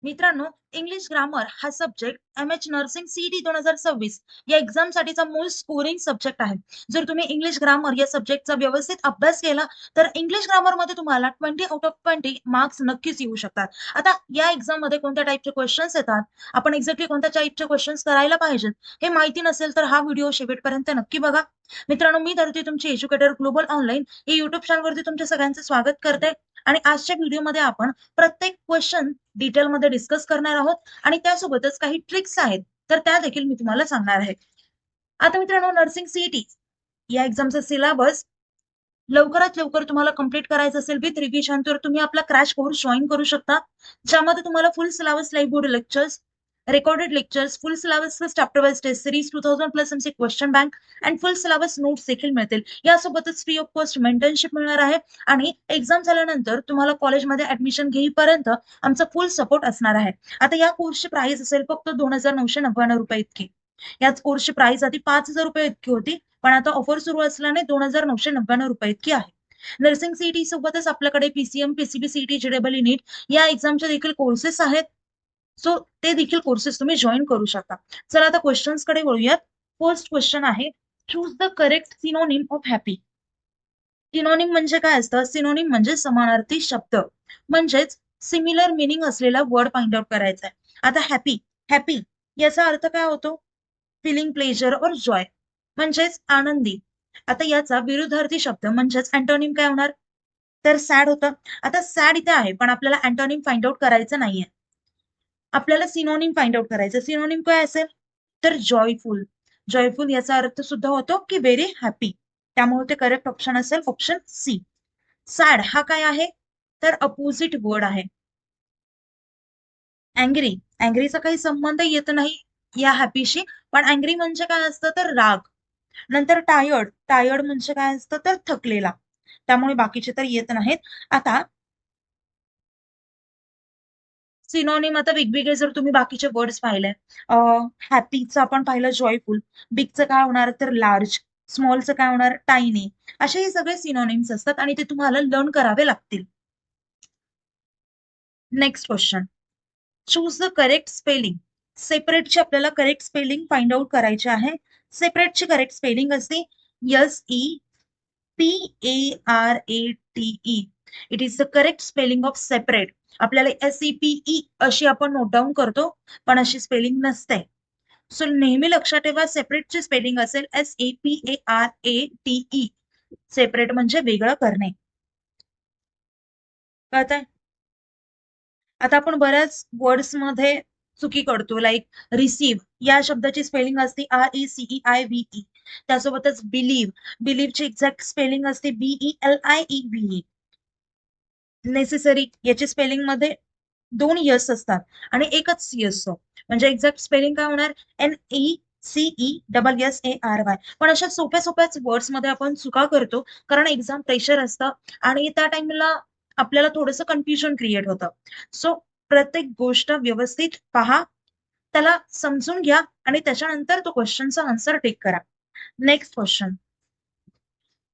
मित्रांनो, English grammar हा subject M H nursing CET 2026 या एक्झामसाठीचा मूळ स्कोरिंग सब्जेक्ट आहे. जर तुम्ही इंग्लिश ग्रामर या सब्जेक्टचा व्यवस्थित अभ्यास केला तर इंग्लिश ग्रामरमध्ये तुम्हाला 20 आउट ऑफ 20 मार्क्स नक्कीच येऊ शकतात. आता या एक्झाममध्ये कोणत्या टाईपचे क्वेश्चन्स येतात, आपण एक्झॅक्टली कोणत्या टाईपचे क्वेश्चन्स करायला पाहिजेत, हे माहिती नसेल तर हा व्हिडिओ शेवटपर्यंत नक्की बघा. मित्रांनो, मी धरती तुमची एज्युकेटर ग्लोबल ऑनलाईन या युट्यूब चॅनलवरती तुमच्या सगळ्यांचं स्वागत करते. आणि आजच्या व्हिडिओमध्ये आपण प्रत्येक क्वेश्चन डिटेलमध्ये डिस्कस करणार आहोत आणि त्यासोबतच काही ट्रिक्स आहेत तर त्या देखील मी तुम्हाला सांगणार आहे. आता मित्रांनो, नर्सिंग सीईटी या एक्झामचा सिलेबस लवकरात लवकर तुम्हाला कंप्लीट करायचं असेल विथ रिव्हिजन तर तुम्ही आपला क्रॅश कोर्स जॉईन करू शकता, ज्यामध्ये तुम्हाला full syllabus live board lectures, recorded lectures, full syllabus chapter wise test series 2000+ MC question bank and full syllabus notes देखील मिळतील. यासोबतच फ्री ऑफ कॉस्ट मेंटरशिप मिळणार आहे आणि एक्झाम झाल्यानंतर तुम्हाला कॉलेजमध्ये ऍडमिशन घेईपर्यंत आमचा फुल सपोर्ट असणार आहे. आता या कोर्सची प्राइस असेल फक्त 2999 रुपये इतकी. याच कोर्सची प्राइस आधी 5000 रुपये इतकी होती, पण आता ऑफर सुरू असल्याने 2999 रुपये इतकी आहे. नर्सिंग सीईटी सोबतच आपल्याकडे पीसीएम, पीसीबी सीईटी, जेडबल नीट या एक्झामचे देखील कोर्सेस आहेत. सो ते देखील कोर्सेस तुम्ही जॉईन करू शकता. चला आता क्वेश्चन्स कडे वळूयात. फर्स्ट क्वेश्चन आहे, choose the correct synonym of happy. Synonym म्हणजे काय असतं? सिनोनिम म्हणजे समानार्थी शब्द, म्हणजेच सिमिलर मिनिंग असलेला वर्ड फाइंड आउट करायचा आहे. आता हॅपी, हॅपी याचा अर्थ काय होतो? फिलिंग प्लेजर और जॉय, म्हणजेच आनंदी. आता याचा विरुद्धार्थी शब्द म्हणजेच अँटोनिम काय होणार? तर सॅड होतं. आता सॅड इथे आहे पण आपल्याला अँटोनिम फाइंड आउट करायचं नाहीये, आपल्याला सिनोनिम फाइंड आउट करायचं. सिनोनिम काय असेल? तर जॉयफुल. जॉयफुल याचा अर्थ सुद्धा होतो की व्हेरी हॅपी, त्यामुळे ते करेक्ट ऑप्शन असेल ऑप्शन सी. सॅड हा काय आहे? तर अपोजिट वर्ड आहे. अँग्री, अँग्रीचा काही संबंध येत नाही या हॅपीशी, पण अँग्री म्हणजे काय असतं? तर राग. नंतर टायर्ड, टायर्ड म्हणजे काय असतं? तर थकलेला. त्यामुळे बाकीचे तर येत नाहीत. आता सिनोनिम आता वेगवेगळे जर तुम्ही बाकीचे वर्ड्स पाहिले, हॅपीचं आपण पाहिलं जॉयफुल, बिगचं काय होणार? तर लार्ज, स्मॉलचं काय होणार? टायनी. असे हे सगळे सिनोनिम्स असतात आणि ते तुम्हाला लर्न करावे लागतील. Next question, choose the correct spelling. सेपरेटची आपल्याला करेक्ट स्पेलिंग फाइंड आउट करायची आहे. सेपरेटची करेक्ट स्पेलिंग असते SEPARATE. It is the correct spelling of separate. आपल्याला SEPE अशी आपण नोट डाऊन करतो, पण अशी स्पेलिंग नसते. सो नेहमी लक्षात ठेवा, सेपरेटची स्पेलिंग असेल SEPARATE. सेपरेट म्हणजे वेगळं करणे. कळतंय? आता आपण बऱ्याच वर्ड्स मध्ये चुकी करतो, लाईक रिसीव्ह या शब्दाची स्पेलिंग असते RECEIVE. त्यासोबतच बिलीव्ह, बिलीव्हची एक्झॅक्ट स्पेलिंग असते BELIEVE. नेसेसरी याची स्पेलिंग मध्ये दोन यस असतात आणि एकच सी असतो, म्हणजे एक्झॅक्ट स्पेलिंग काय होणार? NECESSARY. पण अशा सोप्या सोप्याच वर्ड्स मध्ये आपण चुका करतो, कारण एक्झाम प्रेशर असतं आणि त्या टाइमला आपल्याला थोडंसं कन्फ्युजन क्रिएट होतं. सो प्रत्येक गोष्ट व्यवस्थित पहा, त्याला समजून घ्या आणि त्याच्यानंतर तो क्वेश्चनचा आन्सर टेक करा. Next question,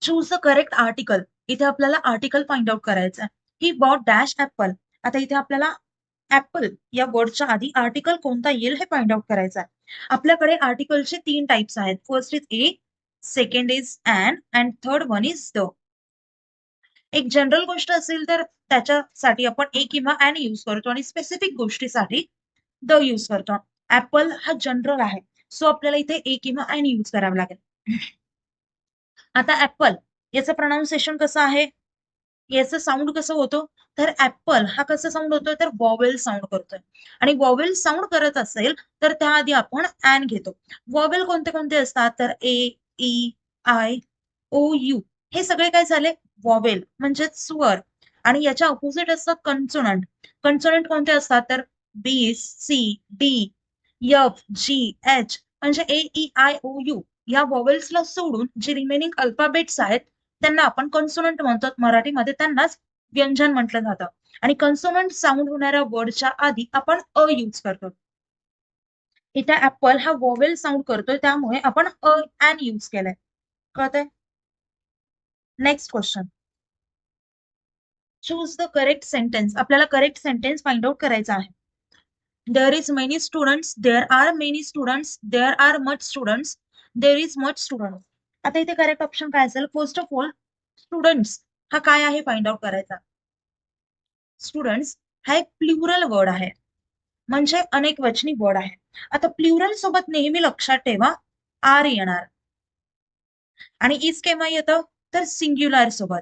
choose the correct article. इथे आपल्याला आर्टिकल फाइंड आउट करायचं आहे. He bought dash apple. आता इथे आपल्याला ऍपल या वर्डच्या आधी आर्टिकल कोणता येईल हे फाइंड आउट करायचं आहे. आपल्याकडे आर्टिकलचे 3 टाइप्स आहेत. First is a, second is and third one is the. एक जनरल गोष्ट असेल तर त्याच्यासाठी आपण ए किंवा अँड यूज करतो आणि स्पेसिफिक गोष्टीसाठी द यूज करतो. ऍपल हा जनरल आहे, सो आपल्याला इथे ए किंवा अँड यूज करावं लागेल. आता ऍपल याचं प्रोनाऊन्सिएशन कसं आहे, याचं साऊंड कसं होतं? तर ऍपल हा कसं साऊंड होतोय? तर वॉवेल साऊंड करतोय. आणि वॉवेल साऊंड करत असेल तर त्याआधी आपण ऍन घेतो. वॉवेल कोणते कोणते असतात? तर ए, ई, आय, ओ, यू. हे सगळे काय झाले? वॉवेल म्हणजे स्वर. आणि याच्या अपोजिट असतात कन्सोनंट. कन्सोनंट कोणते असतात? तर बी, सी, डी, एफ, जी, एच. म्हणजे ए, ई, आय, ओ, यू या वॉवेल्सला सोडून जे रिमेनिंग अल्फाबेट्स आहेत त्यांना आपण कन्सोनंट म्हणतात. मराठीमध्ये त्यांनाच व्यंजन म्हटलं जातं. आणि कन्सोनंट साऊंड होणाऱ्या वर्डच्या आधी आपण अ यूज करतो. इथे ऍपल हा वॉवेल साऊंड करतोय, त्यामुळे आपण अ अँड यूज केलंय. कळतंय? Next question, choose the correct sentence. आपल्याला करेक्ट सेंटेन्स फाइंड आउट करायचा आहे. There is many students, there are many students, there are much students, there is much students. आता इथे करेक्ट ऑप्शन काय असेल? फर्स्ट ऑफ ऑल स्टुडंट्स हा काय आहे फाइंड आउट करायचा. स्टुडंट्स हा एक प्लुरल वर्ड आहे, म्हणजे अनेक वचनी वर्ड आहे. आता प्लुरल सोबत नेहमी लक्षात ठेवा आर येणार, आणि इज केव्हा येतं? तर सिंग्युलर सोबत.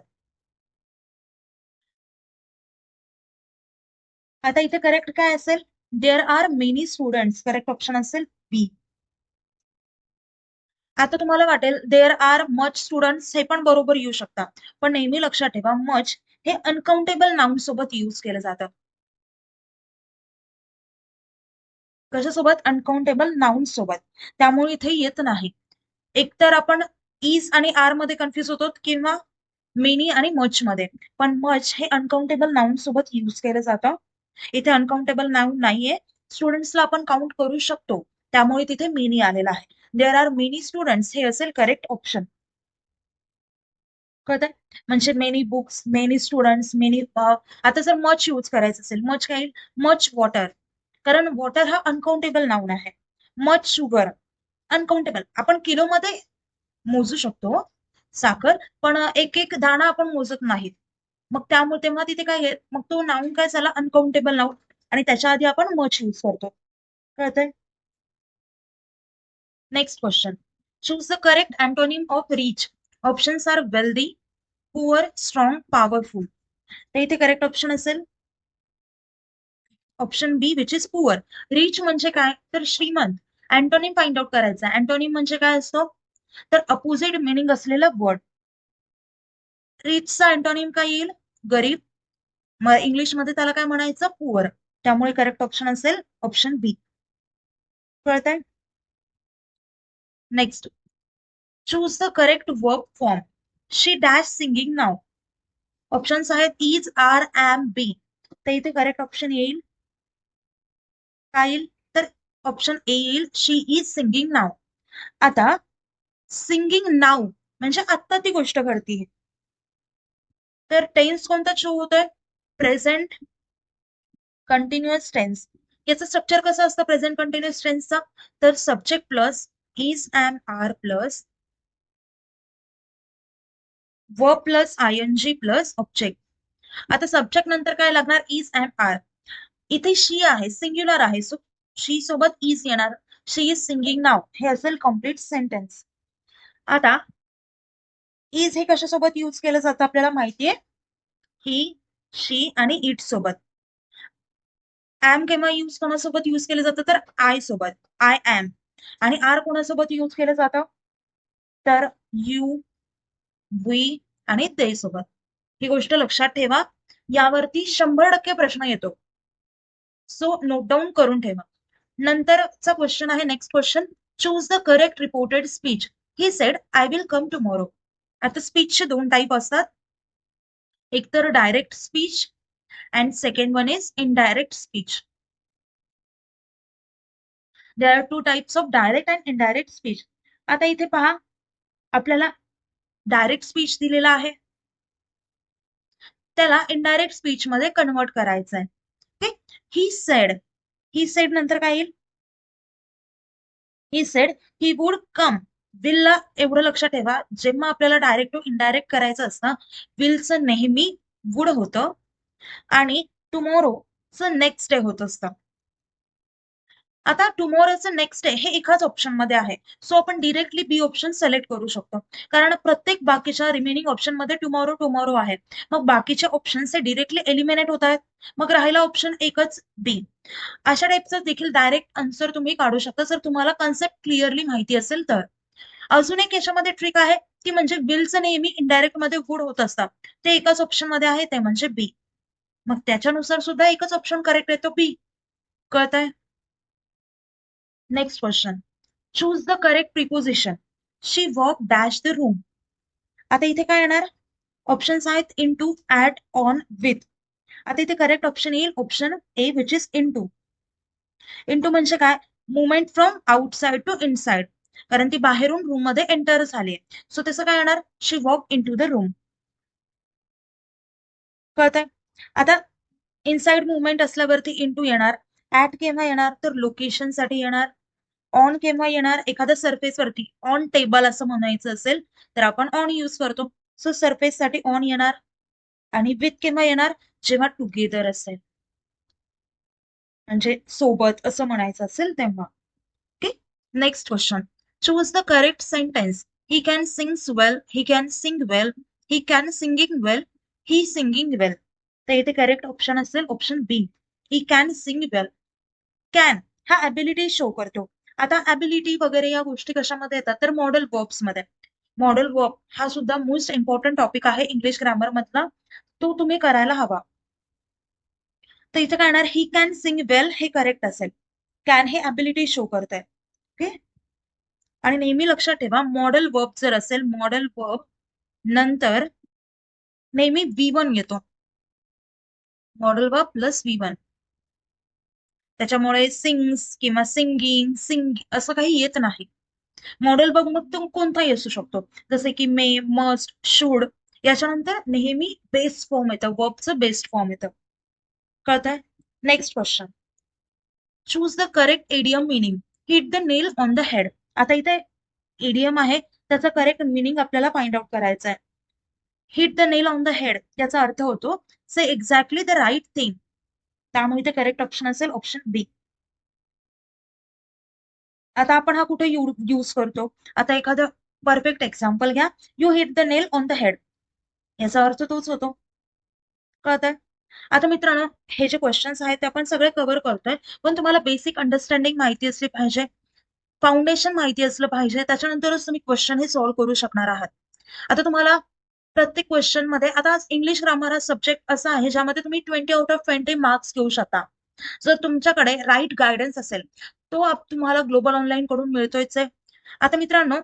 आता इथे करेक्ट काय असेल? There are many students, correct option असेल बी. आता तुम्हाला वाटेल देअर आर मच स्टुडंट्स, हे पण बरोबर येऊ शकता, पण नेहमी लक्षात ठेवा मच हे अनकाउंटेबल नाउन सोबत युज केलं जातं. कशासोबत? अनकाउंटेबल नाउन सोबत. त्यामुळे इथे येत नाही. एकतर आपण इज आणि आर मध्ये कन्फ्युज होतो, किंवा मेनी आणि मच मध्ये. पण मच हे अनकाउंटेबल नाउन सोबत युज केलं जातं. इथे अनकाउंटेबल नाउन नाहीये, स्टुडंट्सला आपण काउंट करू शकतो, त्यामुळे तिथे मेनी आलेला आहे. देअर आर मेनी स्टुडंट्स हे असेल करेक्ट ऑप्शन. कळतंय? म्हणजे many books, many students, many. आता जर मच यूज करायचं असेल, मच काय? मच वॉटर, कारण वॉटर हा अनकाउंटेबल नाउन आहे. मच शुगर अनकाउंटेबल, आपण किलोमध्ये मोजू शकतो साखर, पण एक एक दाणा आपण मोजत नाहीत. मग त्यामुळे तेव्हा तिथे काय आहे, मग तो नाउन काय झाला? अनकाउंटेबल नाउन, आणि त्याच्या आधी आपण मच यूज करतो. कळतंय? Next question. Choose the correct antonym of rich. Options are wealthy, poor, strong, powerful. तर इथे करेक्ट ऑप्शन असेल option B, which is poor. Rich म्हणजे काय? तर श्रीमंत. अँटोनिम फाइंड आउट करायचा. अँटोनिम म्हणजे काय असतो? तर अपोजिट मिनिंग असलेला वर्ड. रिचचा अँटोनिम काय येईल? गरीब. मग इंग्लिशमध्ये त्याला काय म्हणायचं? पुअर. त्यामुळे करेक्ट ऑप्शन असेल ऑप्शन बी. कळतंय? Next. Choose the correct verb form. She dash singing now. Options आहेत इज, आर, एम, बी. तर इथे करेक्ट ऑप्शन येईल काय येईल? तर ऑप्शन ए येईल, शी इज सिंगिंग नाव. आता सिंगिंग नाव म्हणजे आता ती गोष्ट घडतीये, तर टेन्स कोणता शो होतोय? Present continuous tense. याचं स्ट्रक्चर कसं असतं प्रेझेंट कंटिन्युअस टेन्सचा? तर subject plus is, am, are plus verb plus ING plus object. आता सब्जेक्ट नंतर काय लागणार? Is, am, are. इथे शी आहे, सिंग्युलर आहे, सो शी सोबत इज येणार. शी इज सिंगिंग नाव हे असेल कम्प्लीट सेंटेन्स. आता इज हे कशासोबत यूज केलं जातं आपल्याला माहितीये? ही, शी आणि इट सोबत. एम केव्हा यूज कोणासोबत यूज केलं जातं? तर आय सोबत, आय एम. आणि आर कोणासोबत यूज केलं जातं? तर यू, वी आणि ते सोबत. ही गोष्ट लक्षात ठेवा, यावरती 100% प्रश्न येतो, सो नोट डाऊन करून ठेवा. नंतरचा क्वेश्चन आहे next question. Choose the correct reported speech. He said I will come tomorrow. आता स्पीचचे दोन टाईप असतात, एक तर direct speech and second one is indirect speech. There are two types of direct and indirect speech. आता इथे पहा, आपल्याला direct speech दिलेला आहे, त्याला इनडायरेक्ट स्पीच मध्ये कन्वर्ट करायचं आहे. Okay. He said, he said नंतर काय येईल? He said he would come. विलला एवढं लक्षात ठेवा, जेव्हा आपल्याला डायरेक्ट टू इनडायरेक्ट करायचं असतं, विलचं नेहमी वुड होतं, आणि टुमॉरोचं नेक्स्ट डे होत असतं. आता टुमॉरोचं नेक्स्ट डे हे एकाच ऑप्शन मध्ये आहे, सो आपण डिरेक्टली बी ऑप्शन सिलेक्ट करू शकतो, कारण प्रत्येक बाकीच्या रिमेनिंग ऑप्शन मध्ये टुमॉरो टुमॉरो आहे. मग बाकीचे ऑप्शन हे डिरेक्टली एलिमिनेट होत आहेत, मग राहिला ऑप्शन एकच बी. अशा टाईपचं देखील डायरेक्ट आन्सर तुम्ही काढू शकता, जर तुम्हाला कन्सेप्ट क्लिअरली माहिती असेल तर. अजून एक याच्यामध्ये ट्रिक आहे, की म्हणजे विलचं नेहमी इनडायरेक्ट मध्ये वुड होत असतात, ते एकाच ऑप्शन मध्ये आहे, ते म्हणजे बी. मग त्याच्यानुसार सुद्धा एकच ऑप्शन करेक्ट येतो, बी. कळतंय? Next question. Choose the correct preposition. She walk dash the room. आता इथे काय येणार? ऑप्शन्स आहेत into, at, on, with. आता इथे करेक्ट ऑप्शन येईल option A, which is into. Into म्हणजे काय? Movement from outside to inside, कारण ती बाहेरून रूम मध्ये एंटर झाली, सो त्याचं काय येणार? She walk in to the room. कळतंय? आता इनसाइड मुवमेंट असल्यावरती इन टू येणार, ऍट केव्हा येणार तर लोकेशनसाठी येणार. ऑन केव्हा येणार एखाद्या सरफेस वरती, ऑन टेबल असं म्हणायचं असेल तर आपण ऑन यूज करतो. सो सरफेस साठी ऑन येणार. आणि विथ केव्हा येणार जेव्हा टुगेदर असेल, म्हणजे सोबत असं म्हणायचं असेल तेव्हा. Okay. Next question. Choose the correct sentence. He can sings well, he can sing well, he can singing well, he singing well. तर इथे करेक्ट ऑप्शन असेल option B, he can sing well. Can हा ability show करतो. आता ability वगैरे या गोष्टी कशामध्ये येतात तर मॉडेल वर्ब्स मध्ये. मॉडेल वर्ब हा सुद्धा मोस्ट इम्पॉर्टंट टॉपिक आहे इंग्लिश ग्रामर मधला, तो तुम्ही करायला हवा. तर इथे काय येणार ही कॅन सिंग वेल हे करेक्ट असेल. कॅन हे ॲबिलिटी शो करत आहे. ओके. आणि नेहमी लक्षात ठेवा मॉडेल वर्ब जर असेल, मॉडेल वर्ब नंतर नेहमी V1 येतो. Model verb plus V1. त्याच्यामुळे सिंग्स किंवा सिंगिंग सिंग असं काही येत नाही. मॉडेल वर्ब मग तो कोणताही असू शकतो, जसे की मे, मस्ट, शुड. याच्यानंतर नेहमी बेस्ट फॉर्म येतं, वर्बचं बेस्ट फॉर्म येतं. कळतंय? Next question. Choose the correct idiom meaning. Hit the nail on the head. आता इथे एडियम आहे, त्याचा करेक्ट मिनिंग आपल्याला फाइंड आउट करायचा आहे. Hit the nail on the head याचा अर्थ होतो से एक्झॅक्टली द राईट थिंग. त्यामुळे इथे करेक्ट ऑप्शन असेल ऑप्शन बी. आता आपण हा कुठे यूज करतो, आता एखादं परफेक्ट एक्झाम्पल घ्या. You hit the nail on the head, याचा अर्थ तोच होतो. कळतंय? आता मित्रांनो, हे जे क्वेश्चन्स आहेत ते आपण सगळे कव्हर करतोय, पण तुम्हाला बेसिक अंडरस्टँडिंग माहिती असली पाहिजे, फाउंडेशन माहिती असलं पाहिजे, त्याच्यानंतरच तुम्ही क्वेश्चन हे सॉल्व्ह करू शकणार आहात. आता तुम्हाला प्रत्येक क्वेश्चन मध्ये, आता इंग्लिश ग्रामर हा सब्जेक्ट असा आहे ज्यामध्ये तुम्ही 20 आउट ऑफ 20 मार्क्स घेऊ शकता, जर तुमच्याकडे राईट गायडन्स असेल. तो तुम्हाला ग्लोबल ऑनलाईन कडून मिळतोयच आहे. आता मित्रांनो,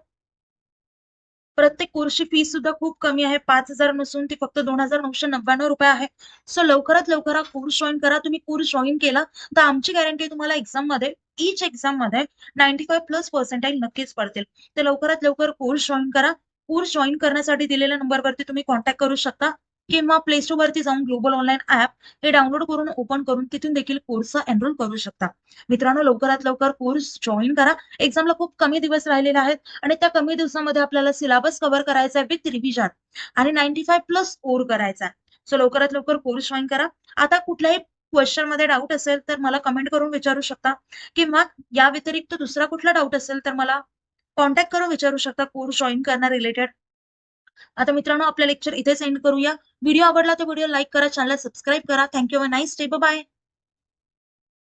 प्रत्येक कोर्सची फीस सुद्धा खूप कमी आहे, 5,000 नसून ती फक्त 2,999 आहे. सो लवकरात लवकर हा कोर्स जॉईन करा. तुम्ही कोर्स जॉईन केला तर आमची गॅरंटी तुम्हाला एक्झाम मध्ये, ईच एक्झाम मध्ये 95+ पर्सेंटाईल नक्कीच पडतील. तर लवकरात लवकर कोर्स जॉईन करा. कोर्स जॉईन करण्यासाठी दिलेल्या नंबरवरती तुम्ही कॉन्टॅक्ट करू शकता, किंवा प्ले स्टोर वरती जाऊन ग्लोबल ऑनलाईन ऍप हे डाउनलोड करून ओपन करून तिथून देखील कोर्सचा एनरोल करू शकता. मित्रांनो, लवकरात लवकर कोर्स जॉईन करा. एक्झामला खूप कमी दिवस राहिलेले आहेत आणि त्या कमी दिवसामध्ये आपल्याला सिलेबस कव्हर करायचा आहे विथ रिव्हिजन, आणि 95+ स्कोर करायचा आहे. सो लवकरात लवकर कोर्स जॉईन करा. आता कुठल्याही क्वेश्चन मध्ये डाऊट असेल तर मला कमेंट करून विचारू शकता, किंवा या व्यतिरिक्त दुसरा कुठला डाऊट असेल तर मला कॉन्टॅक्ट करून विचारू शकता कोर्स जॉईन करण्या रिलेटेड. आता मित्रांनो, आपला लेक्चर इथे सेंड करूया. व्हिडिओ आवडला तर व्हिडिओ लाईक करा, चॅनल सबस्क्राईब करा. Thank you, nice day, bye.